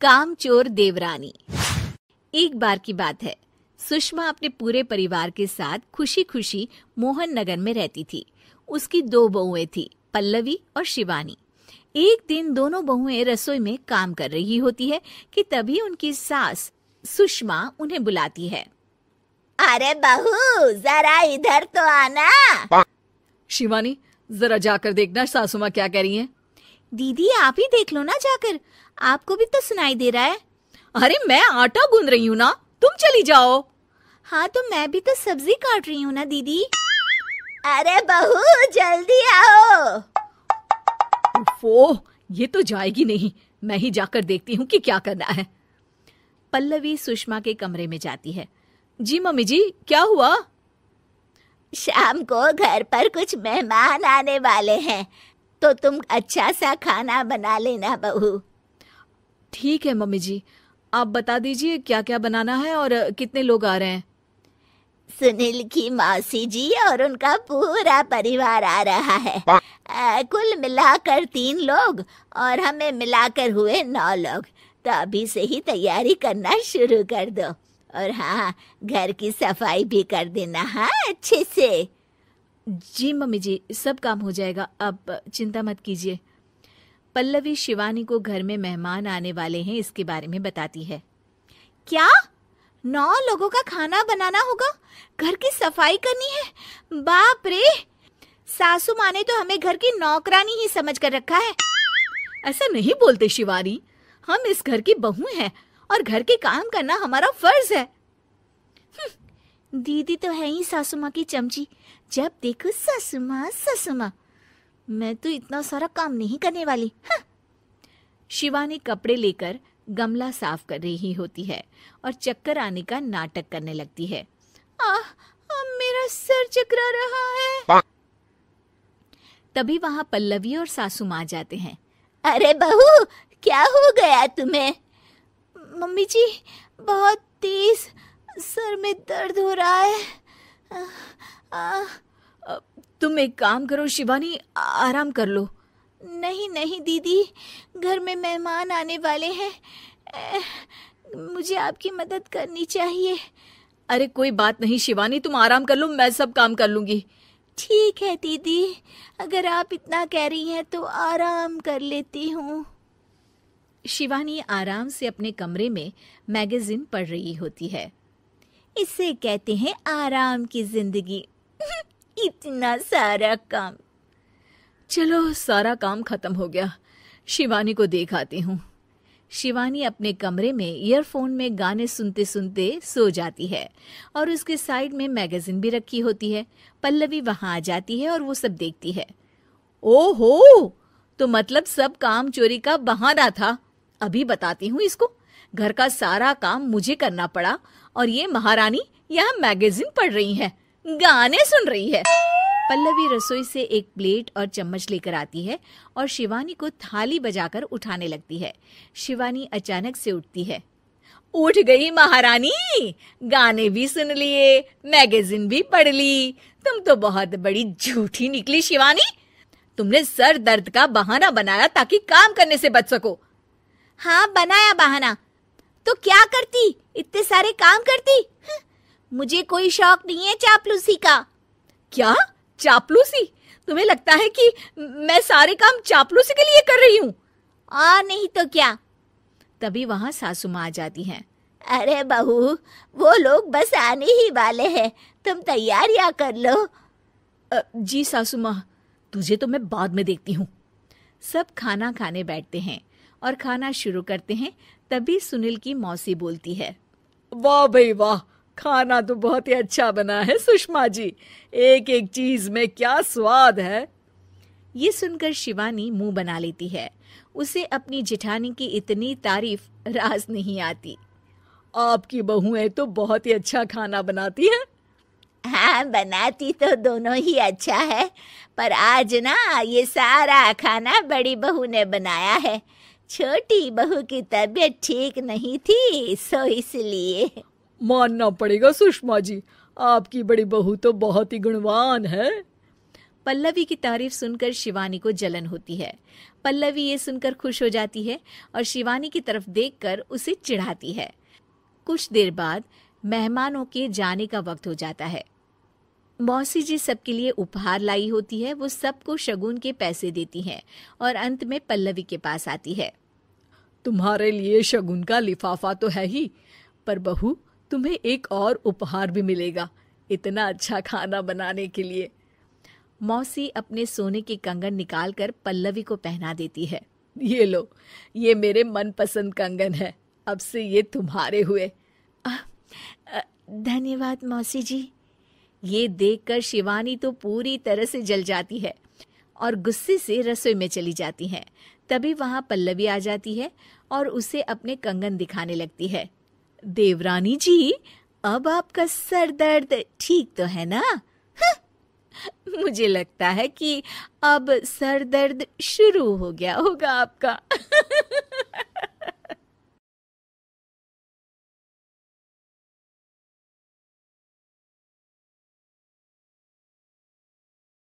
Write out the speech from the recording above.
कामचोर देवरानी। एक बार की बात है, सुषमा अपने पूरे परिवार के साथ खुशी खुशी मोहन नगर में रहती थी। उसकी 2 बहुएं थी, पल्लवी और शिवानी। एक दिन दोनों बहुएं रसोई में काम कर रही होती है कि तभी उनकी सास सुषमा उन्हें बुलाती है। अरे बहू, जरा इधर तो आना। शिवानी, जरा जाकर देखना सासू माँ क्या कह रही हैं। दीदी आप ही देख लो ना जाकर, आपको भी तो सुनाई दे रहा है। अरे मैं आटा गूंद रही हूँ ना, तुम चली जाओ। हाँ तो मैं भी तो सब्जी काट रही हूँ ना दीदी। अरे बहू जल्दी आओ। ओह, ये तो जाएगी नहीं, मैं ही जाकर देखती हूँ कि क्या करना है। पल्लवी सुषमा के कमरे में जाती है। जी मम्मी जी, क्या हुआ? शाम को घर पर कुछ मेहमान आने वाले हैं, तो तुम अच्छा सा खाना बना लेना बहू। ठीक है मम्मी जी, आप बता दीजिए क्या क्या बनाना है और कितने लोग आ रहे हैं। सुनील की मौसी जी और उनका पूरा परिवार आ रहा है। कुल मिलाकर 3 लोग और हमें मिलाकर हुए 9 लोग। तो अभी से ही तैयारी करना शुरू कर दो। और हाँ, घर की सफाई भी कर देना, हाँ अच्छे से। जी मम्मी जी, सब काम हो जाएगा, आप चिंता मत कीजिए। पल्लवी शिवानी को घर में मेहमान आने वाले हैं इसके बारे में बताती है। क्या 9 लोगों का खाना बनाना होगा, घर की सफाई करनी है? बाप रे, सासू माँ ने तो हमें घर की नौकरानी ही समझ कर रखा है। ऐसा नहीं बोलते शिवानी, हम इस घर की बहू हैं और घर के काम करना हमारा फर्ज है। दीदी तो है ही सासू माँ की चमची, जब देखो सासू माँ सासू माँ। मैं तो इतना सारा काम नहीं करने वाली। शिवानी कपड़े लेकर गमला साफ कर रही होती है और चक्कर आने का नाटक करने लगती है। मेरा सर चकरा रहा है। तभी वहां पल्लवी और सासू माँ जाते हैं। अरे बहू, क्या हो गया तुम्हें? मम्मी जी, बहुत तेज सर में दर्द हो रहा है। तुम एक काम करो शिवानी, आराम कर लो। नहीं नहीं दीदी, घर में मेहमान आने वाले हैं, मुझे आपकी मदद करनी चाहिए। अरे कोई बात नहीं शिवानी, तुम आराम कर लो, मैं सब काम कर लूंगी। ठीक है दीदी, अगर आप इतना कह रही हैं तो आराम कर लेती हूँ। शिवानी आराम से अपने कमरे में मैगजीन पढ़ रही होती है। इसे कहते हैं आराम की जिंदगी। इतना सारा काम। चलो सारा काम खत्म हो गया, शिवानी को देख आती हूँ। शिवानी अपने कमरे में ईयरफोन में गाने सुनते सुनते सो जाती है और उसके साइड में मैगजीन भी रखी होती है। पल्लवी वहां आ जाती है और वो सब देखती है। ओहो, तो मतलब सब काम चोरी का बहाना था। अभी बताती हूँ इसको। घर का सारा काम मुझे करना पड़ा और ये महारानी यहाँ मैगजीन पढ़ रही है, गाने सुन रही है। पल्लवी रसोई से एक प्लेट और चम्मच लेकर आती है और शिवानी को थाली बजाकर उठाने लगती है। शिवानी अचानक से उठती है। उठ गई महारानी, गाने भी सुन लिए, मैगजीन भी पढ़ ली। तुम तो बहुत बड़ी झूठी निकली शिवानी। तुमने सर दर्द का बहाना बनाया ताकि काम करने से बच सको। हाँ बनाया बहाना, तो क्या करती, इतने सारे काम करती। मुझे कोई शौक नहीं है चापलूसी का। क्या चापलूसी? तुम्हें लगता है कि मैं सारे काम चापलूसी के लिए कर रही हूँ? नहीं तो क्या। तभी वहां सासू माँ आ जाती हैं। अरे बहू, वो लोग बस आने ही वाले हैं, तुम तैयारियां कर लो। जी सासू माँ, तुझे तो मैं बाद में देखती हूँ। सब खाना खाने बैठते हैं और खाना शुरू करते हैं। तभी सुनील की मौसी बोलती है। वाह भाई वाह, खाना तो बहुत ही अच्छा बना है सुषमा जी, एक एक चीज में क्या स्वाद है। ये सुनकर शिवानी मुंह बना लेती है। उसे अपनी जेठानी की इतनी तारीफ रास नहीं आती। आपकी बहुएं तो बहुत ही अच्छा खाना बनाती हैं। हाँ बनाती तो दोनों ही अच्छा है, पर आज ना ये सारा खाना बड़ी बहू ने बनाया है। छोटी बहू की तबीयत ठीक नहीं थी, सो इसलिए। मानना पड़ेगा सुषमा जी, आपकी बड़ी बहू तो बहुत ही गुणवान है। पल्लवी की तारीफ सुनकर शिवानी को जलन होती है। पल्लवी ये सुनकर खुश हो जाती है और शिवानी की तरफ देखकर उसे चिढ़ाती है। कुछ देर बाद मेहमानों के जाने का वक्त हो जाता है। मौसी जी सबके लिए उपहार लाई होती है। वो सबको शगुन के पैसे देती हैं और अंत में पल्लवी के पास आती है। तुम्हारे लिए शगुन का लिफाफा तो है ही, पर बहू तुम्हें एक और उपहार भी मिलेगा इतना अच्छा खाना बनाने के लिए। मौसी अपने सोने के कंगन निकालकर पल्लवी को पहना देती है। ये लो, ये मेरे मनपसंद कंगन है, अब से ये तुम्हारे हुए। धन्यवाद मौसी जी। ये देखकर शिवानी तो पूरी तरह से जल जाती है और गुस्से से रसोई में चली जाती है। तभी वहां पल्लवी आ जाती है और उसे अपने कंगन दिखाने लगती है। देवरानी जी, अब आपका सर दर्द ठीक तो है ना? मुझे लगता है कि अब सर दर्द शुरू हो गया होगा आपका।